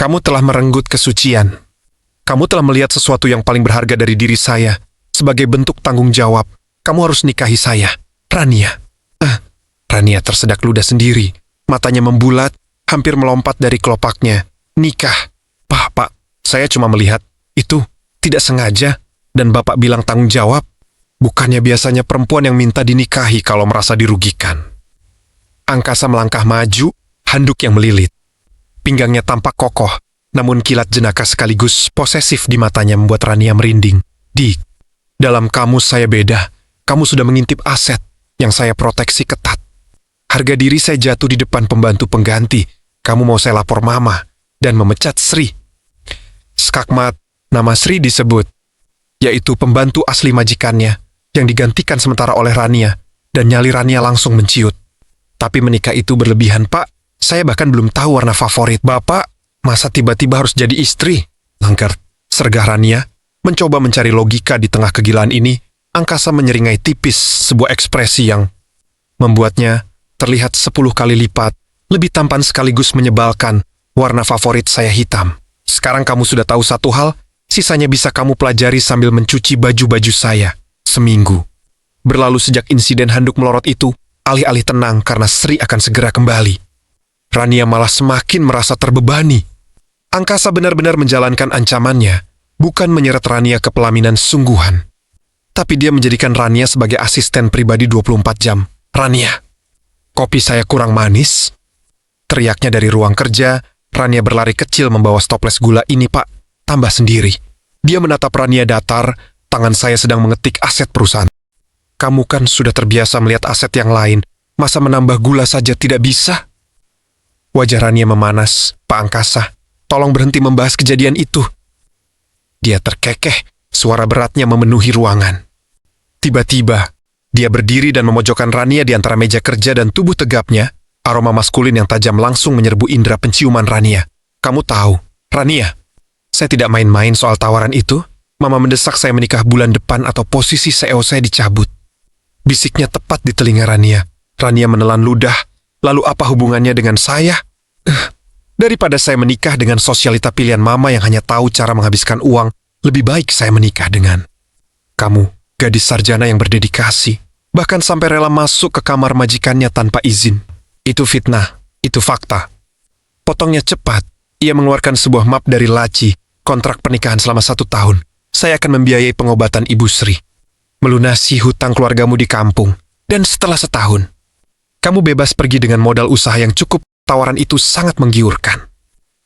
Kamu telah merenggut kesucian. Kamu telah melihat sesuatu yang paling berharga dari diri saya. Sebagai bentuk tanggung jawab, kamu harus nikahi saya, Rania. Rania tersedak ludah sendiri. Matanya membulat, hampir melompat dari kelopaknya. Nikah. Pak, saya cuma melihat. Itu tidak sengaja. Dan Bapak bilang tanggung jawab. Bukannya biasanya perempuan yang minta dinikahi kalau merasa dirugikan. Angkasa melangkah maju, handuk yang melilit. Pinggangnya tampak kokoh, namun kilat jenaka sekaligus posesif di matanya membuat Rania merinding. Dik, dalam kamus saya beda. Kamu sudah mengintip aset yang saya proteksi ketat. Harga diri saya jatuh di depan pembantu pengganti. Kamu mau saya lapor Mama dan memecat Sri. Skakmat, nama Sri disebut, yaitu pembantu asli majikannya yang digantikan sementara oleh Rania, dan nyali Rania langsung menciut. Tapi menikah itu berlebihan, Pak. Saya bahkan belum tahu warna favorit Bapak. Masa tiba-tiba harus jadi istri? Langgar, sergah Rania, mencoba mencari logika di tengah kegilaan ini. Angkasa menyeringai tipis sebuah ekspresi yang membuatnya terlihat 10 kali lipat, lebih tampan sekaligus menyebalkan. Warna favorit saya hitam. Sekarang kamu sudah tahu satu hal, sisanya bisa kamu pelajari sambil mencuci baju-baju saya. Seminggu berlalu sejak insiden handuk melorot itu, alih-alih tenang karena Sri akan segera kembali. Rania malah semakin merasa terbebani. Angkasa benar-benar menjalankan ancamannya, bukan menyeret Rania ke pelaminan sungguhan. Tapi dia menjadikan Rania sebagai asisten pribadi 24 jam. Rania, kopi saya kurang manis? Teriaknya dari ruang kerja. Rania berlari kecil membawa stoples gula. Ini, Pak, tambah sendiri. Dia menatap Rania datar. Tangan saya sedang mengetik aset perusahaan. Kamu kan sudah terbiasa melihat aset yang lain. Masa menambah gula saja tidak bisa? Wajah Rania memanas. Pak Angkasa, tolong berhenti membahas kejadian itu. Dia terkekeh. Suara beratnya memenuhi ruangan. Tiba-tiba, dia berdiri dan memojokkan Rania di antara meja kerja dan tubuh tegapnya. Aroma maskulin yang tajam langsung menyerbu indera penciuman Rania. Kamu tahu, Rania, saya tidak main-main soal tawaran itu. Mama mendesak saya menikah bulan depan atau posisi CEO saya dicabut. Bisiknya tepat di telinga Rania. Rania menelan ludah. Lalu apa hubungannya dengan saya? Daripada saya menikah dengan sosialita pilihan Mama yang hanya tahu cara menghabiskan uang, lebih baik saya menikah dengan kamu, gadis sarjana yang berdedikasi, bahkan sampai rela masuk ke kamar majikannya tanpa izin. Itu fitnah, itu fakta. Potongnya cepat. Ia mengeluarkan sebuah map dari laci, kontrak pernikahan selama 1 tahun. Saya akan membiayai pengobatan Ibu Sri, melunasi hutang keluargamu di kampung, dan setelah 1 tahun, kamu bebas pergi dengan modal usaha yang cukup. Tawaran itu sangat menggiurkan.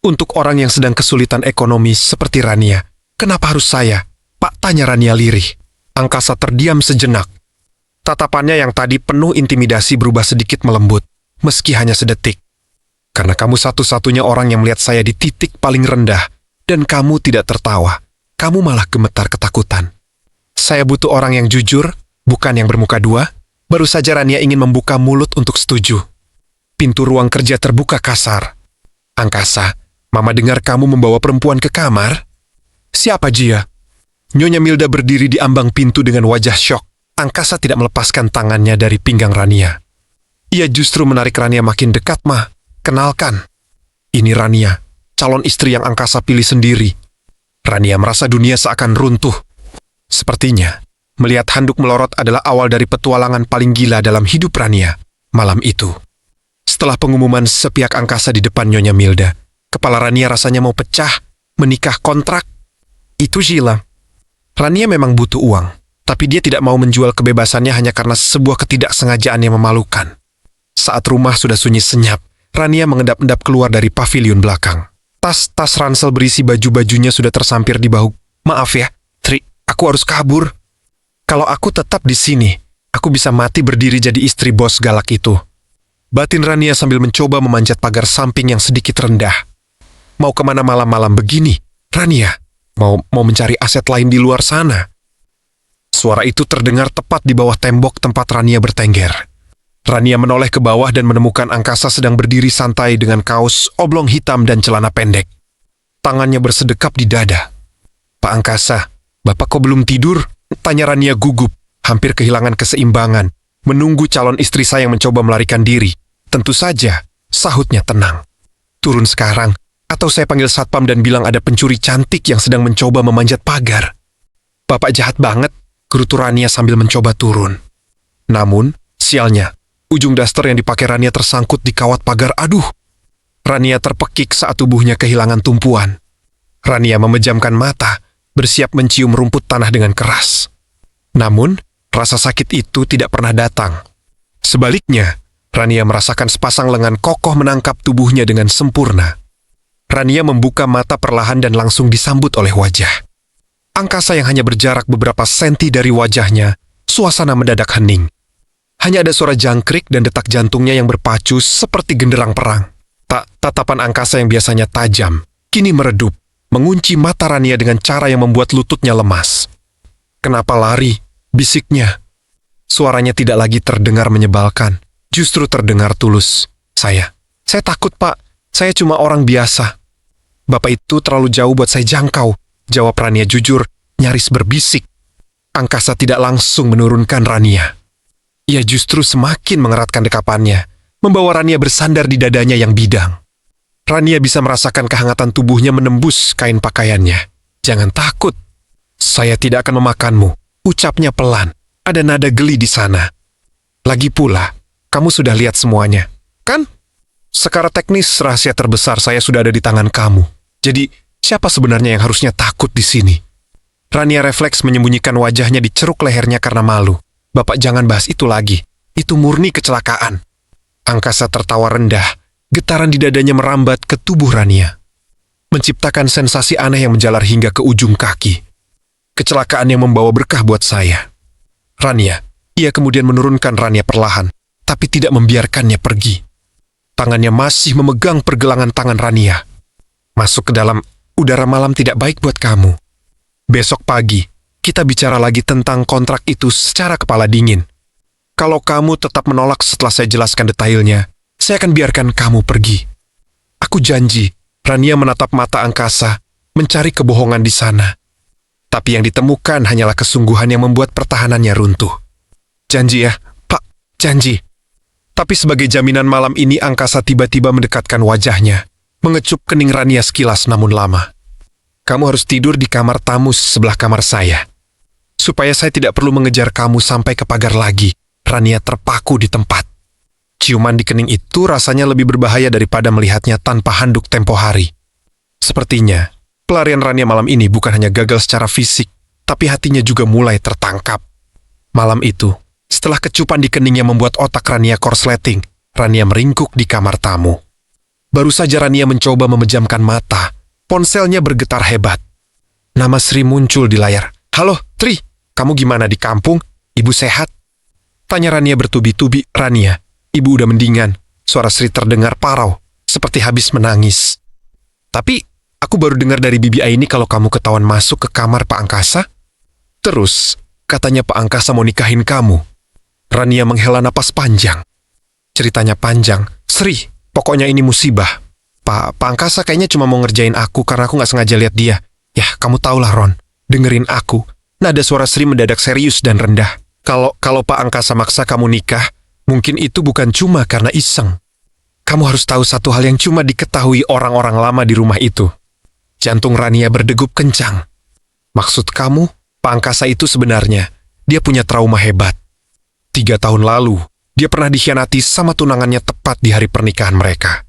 Untuk orang yang sedang kesulitan ekonomi seperti Rania, kenapa harus saya? Pak, tanya Rania lirih. Angkasa terdiam sejenak. Tatapannya yang tadi penuh intimidasi berubah sedikit melembut, meski hanya sedetik. Karena kamu satu-satunya orang yang melihat saya di titik paling rendah, dan kamu tidak tertawa. Kamu malah gemetar ketakutan. Saya butuh orang yang jujur, bukan yang bermuka dua. Baru saja Rania ingin membuka mulut untuk setuju. Pintu ruang kerja terbuka kasar. Angkasa, Mama dengar kamu membawa perempuan ke kamar? Siapa dia? Nyonya Milda berdiri di ambang pintu dengan wajah syok. Angkasa tidak melepaskan tangannya dari pinggang Rania. Ia justru menarik Rania makin dekat, Ma. Kenalkan. Ini Rania, calon istri yang Angkasa pilih sendiri. Rania merasa dunia seakan runtuh. Sepertinya, melihat handuk melorot adalah awal dari petualangan paling gila dalam hidup Rania. Malam itu, setelah pengumuman sepihak Angkasa di depan Nyonya Milda, kepala Rania rasanya mau pecah. Menikah kontrak? Itu gila. Rania memang butuh uang, tapi dia tidak mau menjual kebebasannya hanya karena sebuah ketidaksengajaan yang memalukan. Saat rumah sudah sunyi senyap, Rania mengendap-endap keluar dari paviliun belakang. Tas ransel berisi baju-bajunya sudah tersampir di bahu. Maaf ya, Tri, aku harus kabur. Kalau aku tetap di sini, aku bisa mati berdiri jadi istri bos galak itu. Batin Rania sambil mencoba memanjat pagar samping yang sedikit rendah. Mau kemana malam-malam begini, Rania? Mau mencari aset lain di luar sana? Suara itu terdengar tepat di bawah tembok tempat Rania bertengger. Rania menoleh ke bawah dan menemukan Angkasa sedang berdiri santai dengan kaos oblong hitam dan celana pendek. Tangannya bersedekap di dada. Pak Angkasa, Bapak kok belum tidur? Tanya Rania gugup, hampir kehilangan keseimbangan. Menunggu calon istri saya yang mencoba melarikan diri. Tentu saja, sahutnya tenang. Turun sekarang, Atau saya panggil satpam dan bilang ada pencuri cantik yang sedang mencoba memanjat pagar. Bapak jahat banget, gerutu Rania sambil mencoba turun. Namun, sialnya, ujung daster yang dipakai Rania tersangkut di kawat pagar. Aduh! Rania terpekik saat tubuhnya kehilangan tumpuan. Rania memejamkan mata, bersiap mencium rumput tanah dengan keras. Namun, rasa sakit itu tidak pernah datang. Sebaliknya, Rania merasakan sepasang lengan kokoh menangkap tubuhnya dengan sempurna. Rania membuka mata perlahan dan langsung disambut oleh wajah. Angkasa yang hanya berjarak beberapa senti dari wajahnya, suasana mendadak hening. Hanya ada suara jangkrik dan detak jantungnya yang berpacu seperti genderang perang. Tatapan angkasa yang biasanya tajam, kini meredup, mengunci mata Rania dengan cara yang membuat lututnya lemas. "Kenapa lari?" bisiknya. Suaranya tidak lagi terdengar menyebalkan, justru terdengar tulus. Saya takut, Pak. Saya cuma orang biasa." "Bapak itu terlalu jauh buat saya jangkau," jawab Rania jujur, nyaris berbisik. Angkasa tidak langsung menurunkan Rania. Ia justru semakin mengeratkan dekapannya, membawa Rania bersandar di dadanya yang bidang. Rania bisa merasakan kehangatan tubuhnya menembus kain pakaiannya. "Jangan takut. Saya tidak akan memakanmu," ucapnya pelan. Ada nada geli di sana. "Lagi pula, kamu sudah lihat semuanya, kan? Secara teknis, rahasia terbesar saya sudah ada di tangan kamu. Jadi, siapa sebenarnya yang harusnya takut di sini?" Rania refleks menyembunyikan wajahnya di ceruk lehernya karena malu. "Bapak jangan bahas itu lagi. Itu murni kecelakaan." Angkasa tertawa rendah, getaran di dadanya merambat ke tubuh Rania, menciptakan sensasi aneh yang menjalar hingga ke ujung kaki. "Kecelakaan yang membawa berkah buat saya." "Rania." Ia kemudian menurunkan Rania perlahan, tapi tidak membiarkannya pergi. Tangannya masih memegang pergelangan tangan Rania. "Masuk ke dalam, udara malam tidak baik buat kamu. Besok pagi, kita bicara lagi tentang kontrak itu secara kepala dingin. Kalau kamu tetap menolak setelah saya jelaskan detailnya, saya akan biarkan kamu pergi. Aku janji." Rania menatap mata angkasa, mencari kebohongan di sana. Tapi yang ditemukan hanyalah kesungguhan yang membuat pertahanannya runtuh. "Janji ya, Pak, janji." Tapi sebagai jaminan malam ini angkasa tiba-tiba mendekatkan wajahnya, mengecup kening Rania sekilas namun lama. "Kamu harus tidur di kamar tamu sebelah kamar saya. Supaya saya tidak perlu mengejar kamu sampai ke pagar lagi." Rania terpaku di tempat. Ciuman di kening itu rasanya lebih berbahaya daripada melihatnya tanpa handuk tempo hari. Sepertinya, pelarian Rania malam ini bukan hanya gagal secara fisik, tapi hatinya juga mulai tertangkap. Malam itu, setelah kecupan di kening yang membuat otak Rania korsleting, Rania meringkuk di kamar tamu. Baru saja Rania mencoba memejamkan mata, ponselnya bergetar hebat. Nama Sri muncul di layar. "Halo, Tri, kamu gimana di kampung? Ibu sehat?" Tanya Rania bertubi-tubi. "Rania, ibu udah mendingan." Suara Sri terdengar parau, seperti habis menangis. "Tapi, aku baru dengar dari Bibi Aini kalau kamu ketahuan masuk ke kamar Pak Angkasa. Terus, katanya Pak Angkasa mau nikahin kamu." Rania menghela napas panjang. "Ceritanya panjang. Sri, pokoknya ini musibah. Pak Angkasa kayaknya cuma mau ngerjain aku karena aku nggak sengaja lihat dia. Ya, kamu tahulah Ron. Dengerin aku." Nada suara Sri mendadak serius dan rendah. Kalau Pak Angkasa maksa kamu nikah, mungkin itu bukan cuma karena iseng. Kamu harus tahu satu hal yang cuma diketahui orang-orang lama di rumah itu." Jantung Rania berdegup kencang. "Maksud kamu, Pak Angkasa itu sebenarnya, dia punya trauma hebat. 3 tahun lalu, dia pernah dikhianati sama tunangannya tepat di hari pernikahan mereka.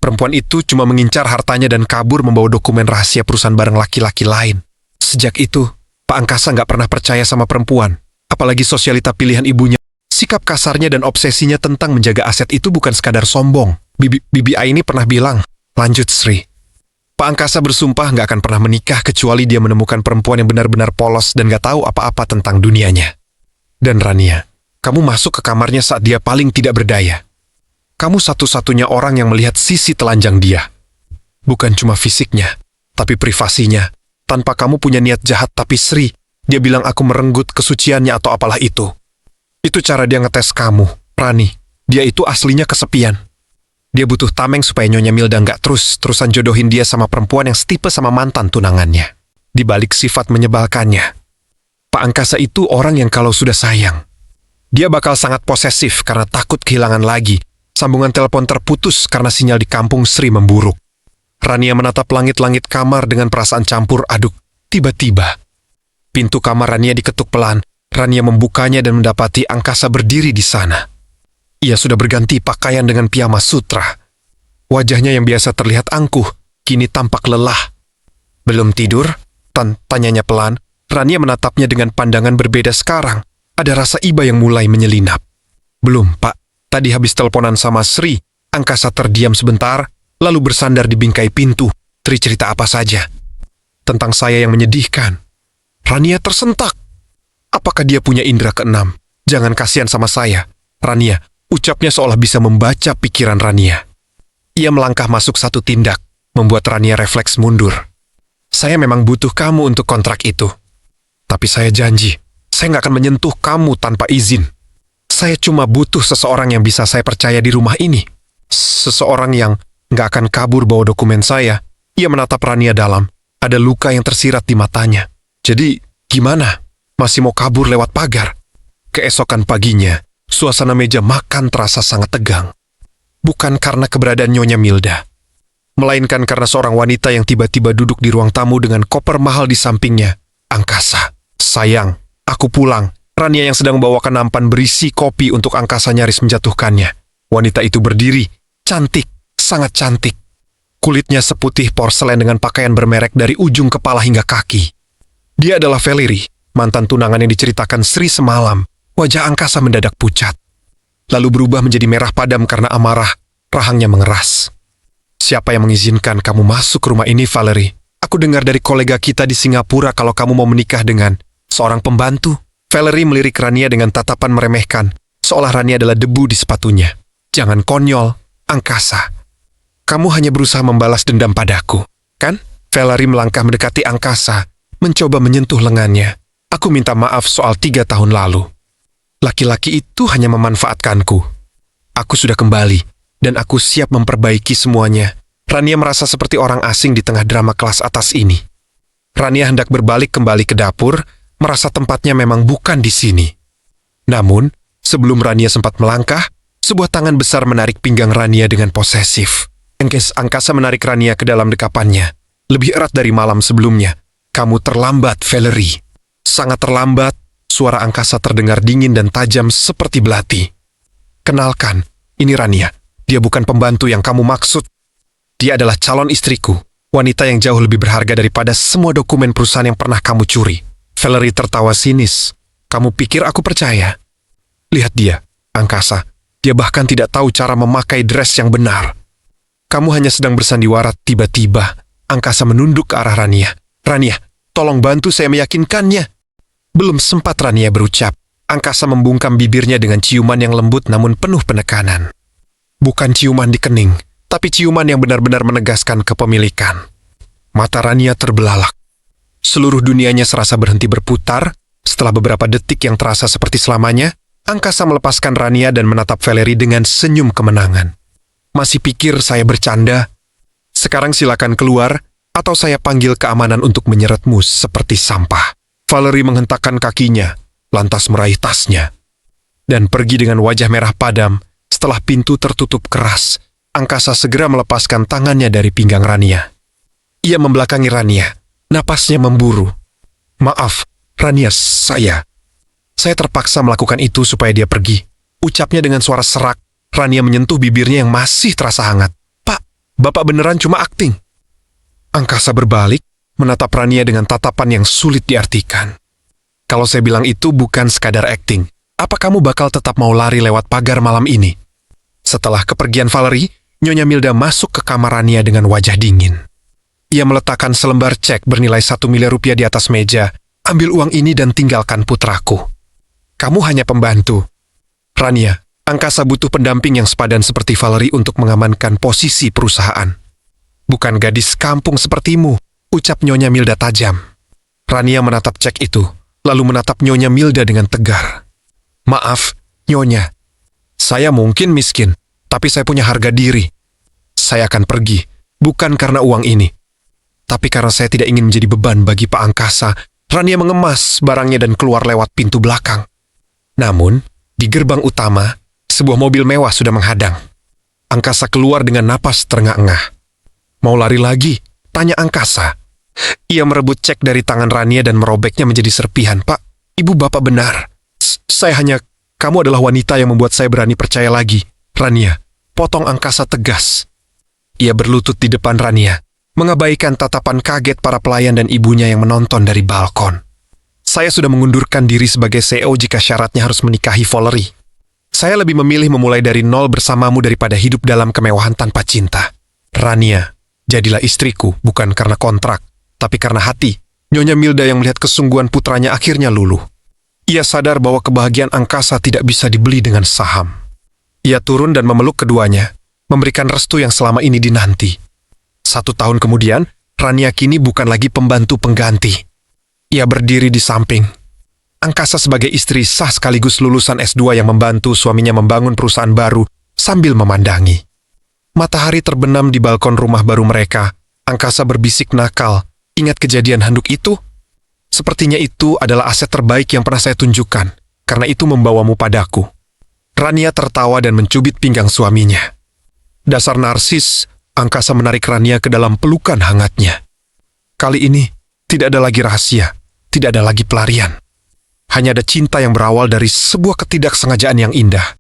Perempuan itu cuma mengincar hartanya dan kabur membawa dokumen rahasia perusahaan bareng laki-laki lain. Sejak itu, Pak Angkasa nggak pernah percaya sama perempuan. Apalagi sosialita pilihan ibunya. Sikap kasarnya dan obsesinya tentang menjaga aset itu bukan sekadar sombong. Bibi Aini pernah bilang," lanjut Sri, "Pak Angkasa bersumpah nggak akan pernah menikah kecuali dia menemukan perempuan yang benar-benar polos dan nggak tahu apa-apa tentang dunianya. Dan Rania, kamu masuk ke kamarnya saat dia paling tidak berdaya. Kamu satu-satunya orang yang melihat sisi telanjang dia. Bukan cuma fisiknya, tapi privasinya. Tanpa kamu punya niat jahat, tapi Sri, dia bilang aku merenggut kesuciannya atau apalah itu. Itu cara dia ngetes kamu, Rani. Dia itu aslinya kesepian. Dia butuh tameng supaya Nyonya Milda nggak terus-terusan jodohin dia sama perempuan yang setipe sama mantan tunangannya. Di balik sifat menyebalkannya, Pak Angkasa itu orang yang kalau sudah sayang, dia bakal sangat posesif karena takut kehilangan lagi. Sambungan telepon terputus karena sinyal di kampung Sri memburuk. Rania menatap langit-langit kamar dengan perasaan campur aduk. Tiba-tiba, pintu kamar Rania diketuk pelan. Rania membukanya dan mendapati Angkasa berdiri di sana. Ia sudah berganti pakaian dengan piyama sutra. Wajahnya yang biasa terlihat angkuh, kini tampak lelah. Belum tidur? Tanyanya pelan. Rania menatapnya dengan pandangan berbeda sekarang. Ada rasa iba yang mulai menyelinap. Belum, Pak. Tadi habis teleponan sama Sri. Angkasa terdiam sebentar, lalu bersandar di bingkai pintu. Sri cerita apa saja. Tentang saya yang menyedihkan. Rania tersentak. Apakah dia punya indera keenam? Jangan kasihan sama saya. Rania, ucapnya seolah bisa membaca pikiran Rania. Ia melangkah masuk satu tindak, membuat Rania refleks mundur. Saya memang butuh kamu untuk kontrak itu. Tapi saya janji, saya nggak akan menyentuh kamu tanpa izin. Saya cuma butuh seseorang yang bisa saya percaya di rumah ini. Seseorang yang nggak akan kabur bawa dokumen saya. Ia menatap Rania dalam. Ada luka yang tersirat di matanya. Jadi, gimana? Masih mau kabur lewat pagar? Keesokan paginya, suasana meja makan terasa sangat tegang. Bukan karena keberadaan Nyonya Milda, melainkan karena seorang wanita yang tiba-tiba duduk di ruang tamu dengan koper mahal di sampingnya. Angkasa. Sayang, aku pulang. Rania yang sedang membawakan nampan berisi kopi untuk Angkasa nyaris menjatuhkannya. Wanita itu berdiri, cantik, sangat cantik. Kulitnya seputih porselen dengan pakaian bermerek dari ujung kepala hingga kaki. Dia adalah Valerie, mantan tunangan yang diceritakan Sri semalam. Wajah Angkasa mendadak pucat. Lalu berubah menjadi merah padam karena amarah. Rahangnya mengeras. Siapa yang mengizinkan kamu masuk ke rumah ini, Valerie? Aku dengar dari kolega kita di Singapura kalau kamu mau menikah dengan seorang pembantu. Valerie melirik Rania dengan tatapan meremehkan, seolah Rania adalah debu di sepatunya. Jangan konyol, Angkasa. Kamu hanya berusaha membalas dendam padaku, kan? Valerie melangkah mendekati Angkasa, mencoba menyentuh lengannya. Aku minta maaf soal 3 tahun lalu. Laki-laki itu hanya memanfaatkanku. Aku sudah kembali, dan aku siap memperbaiki semuanya. Rania merasa seperti orang asing di tengah drama kelas atas ini. Rania hendak berbalik kembali ke dapur, merasa tempatnya memang bukan di sini. Namun, sebelum Rania sempat melangkah, sebuah tangan besar menarik pinggang Rania dengan posesif. Angkasa menarik Rania ke dalam dekapannya, lebih erat dari malam sebelumnya. Kamu terlambat, Valerie. Sangat terlambat, suara Angkasa terdengar dingin dan tajam seperti belati. Kenalkan, ini Rania. Dia bukan pembantu yang kamu maksud. Dia adalah calon istriku, wanita yang jauh lebih berharga daripada semua dokumen perusahaan yang pernah kamu curi. Valerie tertawa sinis. Kamu pikir aku percaya? Lihat dia, Angkasa. Dia bahkan tidak tahu cara memakai dress yang benar. Kamu hanya sedang bersandiwara. Tiba-tiba, Angkasa menunduk ke arah Rania. Rania, tolong bantu saya meyakinkannya. Belum sempat Rania berucap, Angkasa membungkam bibirnya dengan ciuman yang lembut namun penuh penekanan. Bukan ciuman di kening, tapi ciuman yang benar-benar menegaskan kepemilikan. Mata Rania terbelalak. Seluruh dunianya serasa berhenti berputar. Setelah beberapa detik yang terasa seperti selamanya, Angkasa melepaskan Rania dan menatap Valerie dengan senyum kemenangan. Masih pikir saya bercanda? Sekarang silakan keluar, atau saya panggil keamanan untuk menyeretmu seperti sampah. Valerie menghentakkan kakinya, lantas meraih tasnya, dan pergi dengan wajah merah padam. Setelah pintu tertutup keras, Angkasa segera melepaskan tangannya dari pinggang Rania. Ia membelakangi Rania, napasnya memburu. Maaf, Rania, saya terpaksa melakukan itu supaya dia pergi. Ucapnya dengan suara serak. Rania menyentuh bibirnya yang masih terasa hangat. Pak, Bapak beneran cuma akting. Angkasa berbalik, menatap Rania dengan tatapan yang sulit diartikan. Kalau saya bilang itu bukan sekadar akting, apa kamu bakal tetap mau lari lewat pagar malam ini? Setelah kepergian Valerie, Nyonya Milda masuk ke kamar Rania dengan wajah dingin. Ia meletakkan selembar cek bernilai 1 miliar rupiah di atas meja. Ambil uang ini dan tinggalkan putraku. Kamu hanya pembantu. Rania, Angkasa butuh pendamping yang sepadan seperti Valerie untuk mengamankan posisi perusahaan. Bukan gadis kampung sepertimu, ucap Nyonya Milda tajam. Rania menatap cek itu, lalu menatap Nyonya Milda dengan tegar. Maaf, Nyonya. Saya mungkin miskin, tapi saya punya harga diri. Saya akan pergi, bukan karena uang ini. Tapi karena saya tidak ingin menjadi beban bagi Pak Angkasa. Rania mengemas barangnya dan keluar lewat pintu belakang. Namun, di gerbang utama, sebuah mobil mewah sudah menghadang. Angkasa keluar dengan napas terengah-engah. Mau lari lagi? Tanya angkasa. Ia merebut cek dari tangan Rania dan merobeknya menjadi serpihan. Pak, ibu bapak benar. Saya hanya... Kamu adalah wanita yang membuat saya berani percaya lagi. Rania, potong angkasa tegas. Ia berlutut di depan Rania, mengabaikan tatapan kaget para pelayan dan ibunya yang menonton dari balkon. Saya sudah mengundurkan diri sebagai CEO jika syaratnya harus menikahi Valerie. Saya lebih memilih memulai dari nol bersamamu daripada hidup dalam kemewahan tanpa cinta. Rania, jadilah istriku bukan karena kontrak, tapi karena hati. Nyonya Milda yang melihat kesungguhan putranya akhirnya luluh. Ia sadar bahwa kebahagiaan angkasa tidak bisa dibeli dengan saham. Ia turun dan memeluk keduanya, memberikan restu yang selama ini dinanti. 1 tahun kemudian, Rania kini bukan lagi pembantu pengganti. Ia berdiri di samping. Angkasa sebagai istri sah sekaligus lulusan S2 yang membantu suaminya membangun perusahaan baru sambil memandangi. Matahari terbenam di balkon rumah baru mereka. Angkasa berbisik nakal. Ingat kejadian handuk itu? Sepertinya itu adalah aset terbaik yang pernah saya tunjukkan, karena itu membawamu padaku. Rania tertawa dan mencubit pinggang suaminya. Dasar narsis, angkasa menarik Rania ke dalam pelukan hangatnya. Kali ini, tidak ada lagi rahasia, tidak ada lagi pelarian. Hanya ada cinta yang berawal dari sebuah ketidaksengajaan yang indah.